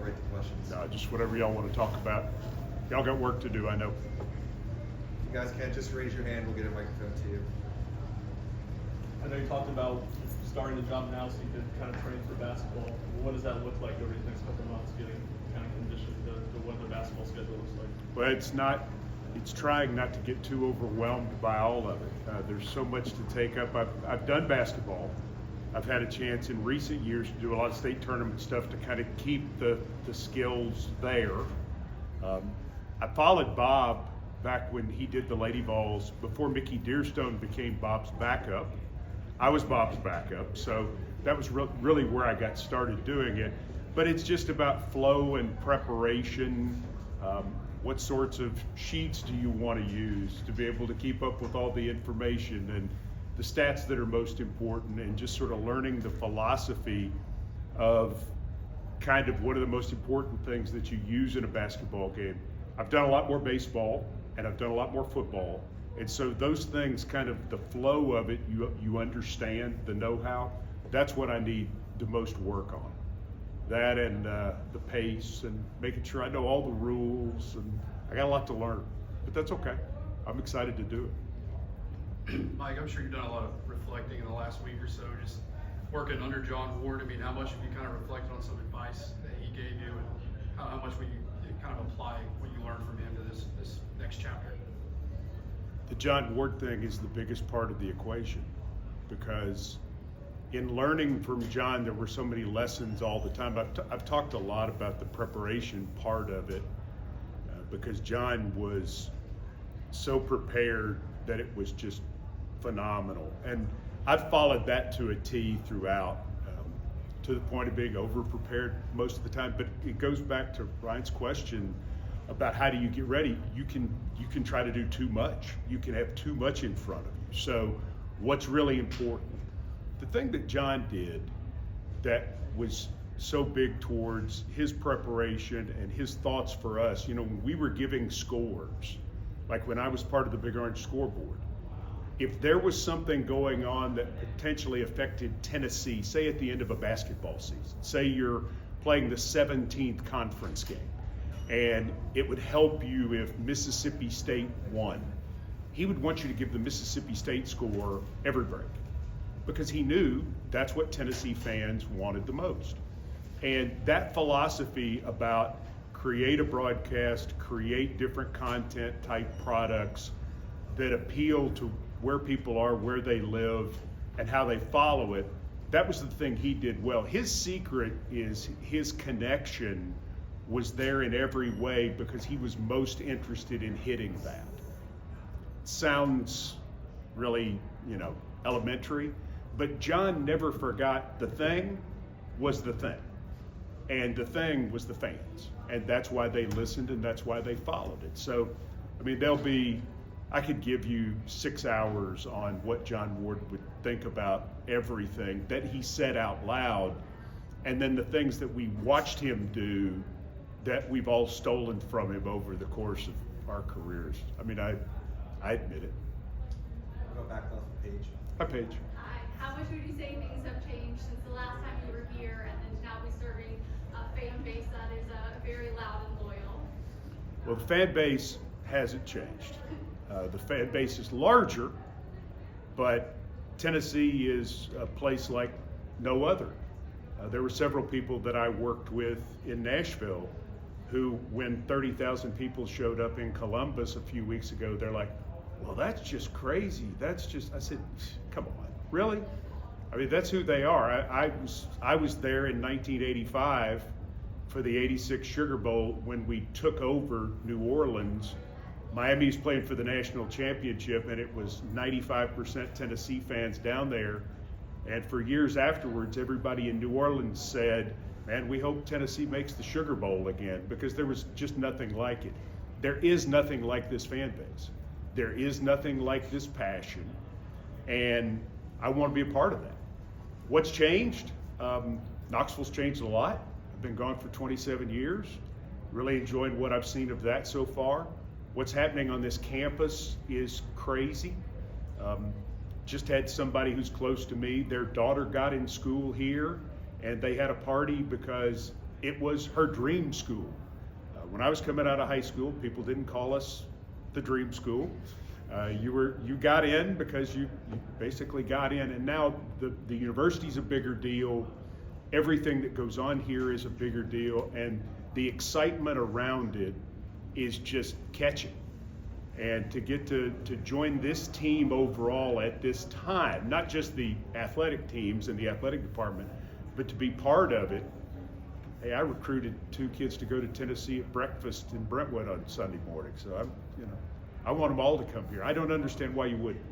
right to questions. No, just whatever y'all want to talk about. Y'all got work to do, I know. If you guys can't just raise your hand, we'll get a microphone to you. I know you talked about starting the job now so you could kind of train for basketball. What does that look like over the next couple of months, getting kind of conditioned to what the basketball schedule looks like? Well, it's trying not to get too overwhelmed by all of it. There's so much to take up. I've done basketball. I've had a chance in recent years to do a lot of state tournament stuff to kind of keep the skills there. I followed Bob back when he did the Lady Vols before Mickey Dearstone became Bob's backup. I was Bob's backup, so that was really where I got started doing it. But it's just about flow and preparation. What sorts of sheets do you want to use to be able to keep up with all the information and the stats that are most important, and just sort of learning the philosophy of kind of what are the most important things that you use in a basketball game. I've done a lot more baseball and I've done a lot more football. And so those things, kind of the flow of it, you understand, the know-how, that's what I need the most work on. That and the pace and making sure I know all the rules, and I got a lot to learn, but that's okay. I'm excited to do it. Mike, I'm sure you've done a lot of reflecting in the last week or so, just working under John Ward. I mean, how much have you kind of reflected on some advice that he gave you, and how much will you kind of apply what you learned from him to this next chapter? The John Ward thing is the biggest part of the equation, because in learning from John, there were so many lessons all the time. I've talked a lot about the preparation part of it, because John was so prepared that it was just phenomenal. And I've followed that to a T throughout, to the point of being over-prepared most of the time. But it goes back to Ryan's question about how do you get ready. You can try to do too much. You can have too much in front of you. So what's really important? The thing that John did that was so big towards his preparation and his thoughts for us, when we were giving scores, like when I was part of the Big Orange scoreboard, if there was something going on that potentially affected Tennessee, say at the end of a basketball season, say you're playing the 17th conference game, and it would help you if Mississippi State won, he would want you to give the Mississippi State score every break, because he knew that's what Tennessee fans wanted the most. And that philosophy about create a broadcast, create different content type products that appeal to where people are, where they live, and how they follow it, that was the thing he did well. His secret is his connection was there in every way, because he was most interested in hitting that. Sounds really, elementary, but John never forgot the thing was the thing, and the thing was the fans, and that's why they listened and that's why they followed it. So, I could give you 6 hours on what John Ward would think about everything that he said out loud, and then the things that we watched him do that we've all stolen from him over the course of our careers. I admit it. We'll go back off the page. Hi, Paige. Hi. How much would you say things have changed since the last time you were here, and then now be serving a fan base that is very loud and loyal? Well, the fan base hasn't changed. The fan base is larger, but Tennessee is a place like no other. There were several people that I worked with in Nashville who, when 30,000 people showed up in Columbus a few weeks ago, they're like, well, that's just crazy. I said, come on, really? That's who they are. I was there in 1985 for the 86 Sugar Bowl when we took over New Orleans. Miami's playing for the national championship, and it was 95% Tennessee fans down there. And for years afterwards, everybody in New Orleans said, man, we hope Tennessee makes the Sugar Bowl again, because there was just nothing like it. There is nothing like this fan base. There is nothing like this passion, and I want to be a part of that. What's changed? Knoxville's changed a lot. I've been gone for 27 years. Really enjoying what I've seen of that so far. What's happening on this campus is crazy. Just had somebody who's close to me, their daughter got in school here, and they had a party because it was her dream school. When I was coming out of high school, people didn't call us the dream school. You got in because you basically got in, and now the university's a bigger deal. Everything that goes on here is a bigger deal, and the excitement around it is just catching. And to get to join this team overall at this time, not just the athletic teams and the athletic department, but to be part of it. Hey, I recruited 2 kids to go to Tennessee at breakfast in Brentwood on Sunday morning, so I want them all to come here. I don't understand why you wouldn't.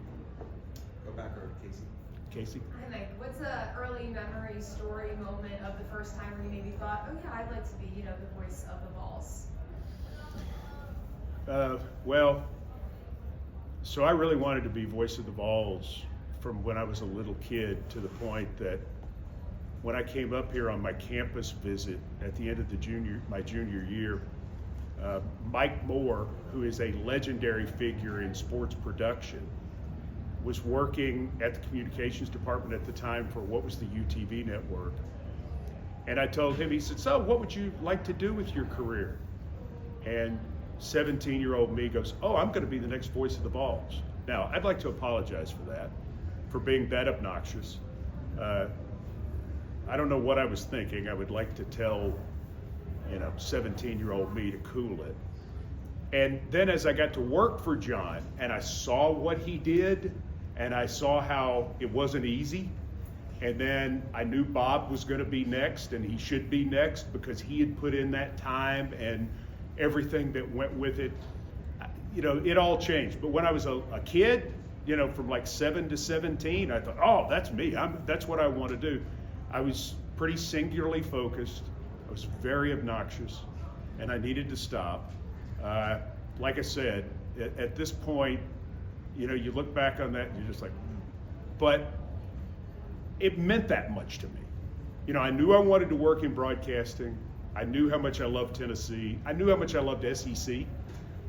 Go back over to Casey. Casey? Hi, Mike. What's a early memory, story, moment of the first time where you maybe thought, oh yeah, I'd like to be, the voice of the Vols? Well, so I really wanted to be voice of the Vols from when I was a little kid, to the point that when I came up here on my campus visit at the end of my junior year, Mike Moore, who is a legendary figure in sports production, was working at the communications department at the time for what was the UTV network. And I told him, he said, so what would you like to do with your career? And 17-year-old me goes, oh, I'm going to be the next voice of the Vols. Now, I'd like to apologize for that, for being that obnoxious. I don't know what I was thinking. I would like to tell 17-year-old me to cool it. And then as I got to work for John and I saw what he did, and I saw how it wasn't easy, and then I knew Bob was going to be next, and he should be next because he had put in that time and everything that went with it. It all changed. But when I was a kid, from like 7 to 17, I thought, oh, that's me. That's what I want to do. I was pretty singularly focused. I was very obnoxious, and I needed to stop. Like I said, at this point, you look back on that and you're just like, but it meant that much to me. I knew I wanted to work in broadcasting. I knew how much I loved Tennessee. I knew how much I loved SEC,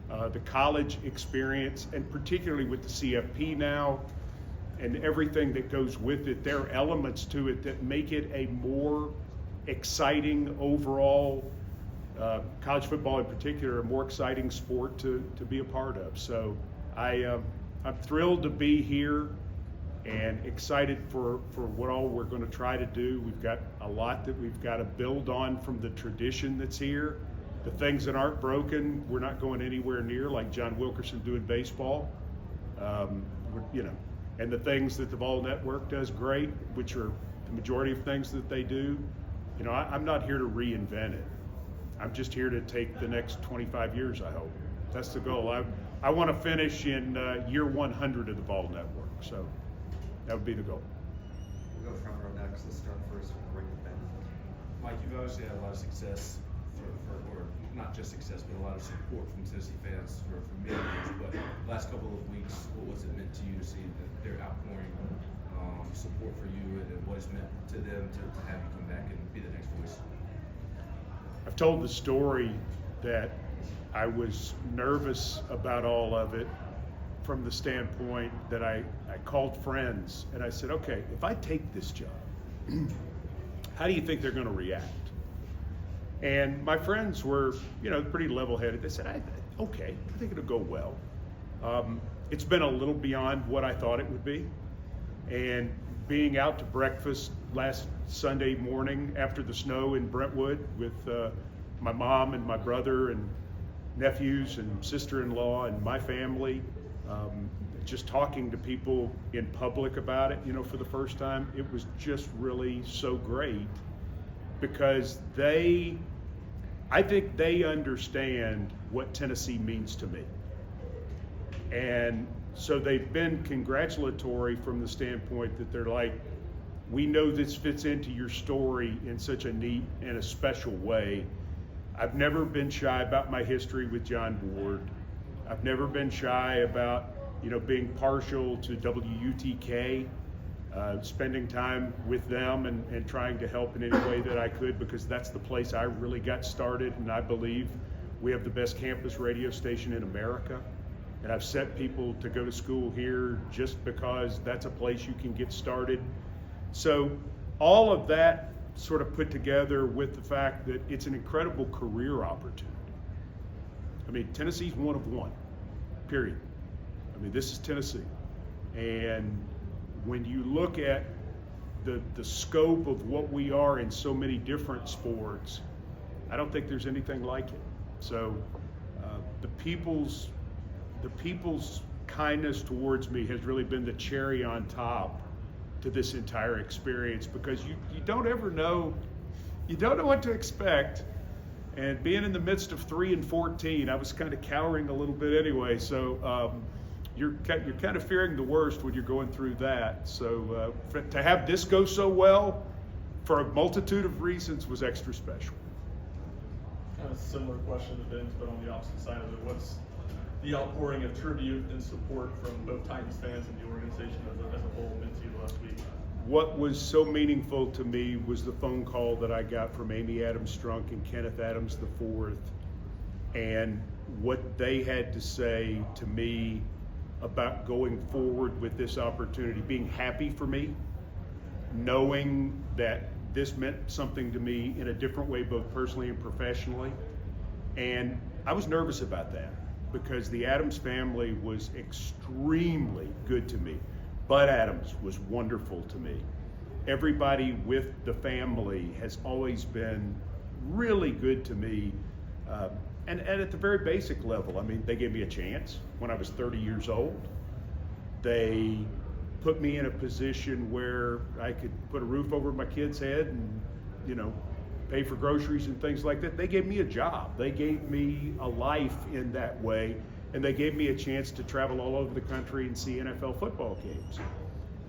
the college experience, and particularly with the CFP now and everything that goes with it. There are elements to it that make it a more exciting overall, college football in particular, a more exciting sport to be a part of. So I'm thrilled to be here and excited for what all we're going to try to do. We've got a lot that we've got to build on from the tradition that's here. The things that aren't broken, we're not going anywhere near, like John Wilkerson doing baseball. And the things that the Vol Network does great, which are the majority of things that they do. I'm not here to reinvent it. I'm just here to take the next 25 years, I hope. That's the goal. I want to finish in year 100 of the Vol Network, so that would be the goal. We'll go front row next. Let's start first with the ring of Ben. Mike, you've obviously had a lot of success or not just success, but a lot of support from Tennessee fans for many years. But the last couple of weeks, what was it meant to you to see that they're outpouring support for you, and what it's meant to them to have you come back and be the next voice? I've told the story that I was nervous about all of it from the standpoint that I called friends and I said, okay, if I take this job, how do you think they're going to react? And my friends were, pretty level-headed. They said, okay, I think it'll go well. It's been a little beyond what I thought it would be. And being out to breakfast last Sunday morning after the snow in Brentwood with my mom and my brother and nephews and sister-in-law and my family, just talking to people in public about it, for the first time, it was just really so great because I think they understand what Tennessee means to me. And so they've been congratulatory from the standpoint that they're like, we know this fits into your story in such a neat and a special way. I've never been shy about my history with John Ward. I've never been shy about, being partial to WUTK, spending time with them and trying to help in any way that I could, because that's the place I really got started, and I believe we have the best campus radio station in America. And I've sent people to go to school here just because that's a place you can get started. So all of that sort of put together with the fact that it's an incredible career opportunity. I mean, Tennessee's one of one, period. I mean, this is Tennessee. And when you look at the scope of what we are in so many different sports, I don't think there's anything like it. So the people's kindness towards me has really been the cherry on top to this entire experience, because you don't ever know, you don't know what to expect. And being in the midst of 3-14, I was kind of cowering a little bit anyway. So you're kind of fearing the worst when you're going through that. So to have this go so well, for a multitude of reasons, was extra special. Kind of similar question to Ben's, but on the opposite side of it. What's the outpouring of tribute and support from both Titans fans and the organization as a whole meant to you last week? What was so meaningful to me was the phone call that I got from Amy Adams Strunk and Kenneth Adams IV, and what they had to say to me about going forward with this opportunity, being happy for me, knowing that this meant something to me in a different way, both personally and professionally. And I was nervous about that because the Adams family was extremely good to me. Bud Adams was wonderful to me. Everybody with the family has always been really good to me. And at the very basic level, I mean, they gave me a chance when I was 30 years old. They put me in a position where I could put a roof over my kid's head and, you know, pay for groceries and things like that. They gave me a job. They gave me a life in that way. And they gave me a chance to travel all over the country and see NFL football games.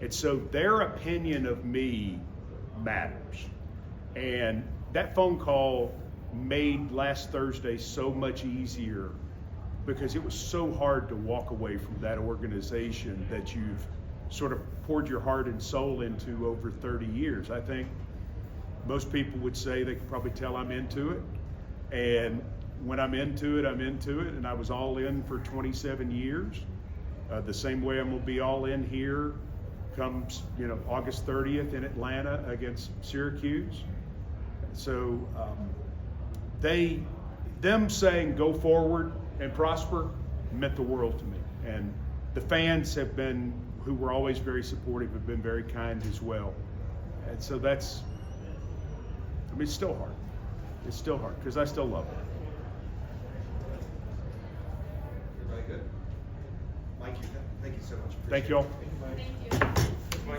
And so their opinion of me matters. And that phone call made last Thursday so much easier, because it was so hard to walk away from that organization that you've sort of poured your heart and soul into over 30 years. I think most people would say they could probably tell I'm into it. And when I'm into it, I'm into it. And I was all in for 27 years. The same way I'm gonna be all in here comes, you know, August 30th in Atlanta against Syracuse. So them saying go forward and prosper meant the world to me. And the fans have been, who were always very supportive, have been very kind as well. And so that's, I mean, it's still hard. It's still hard because I still love it. Everybody good? Mike, thank you so much. Thank you all. Thank you.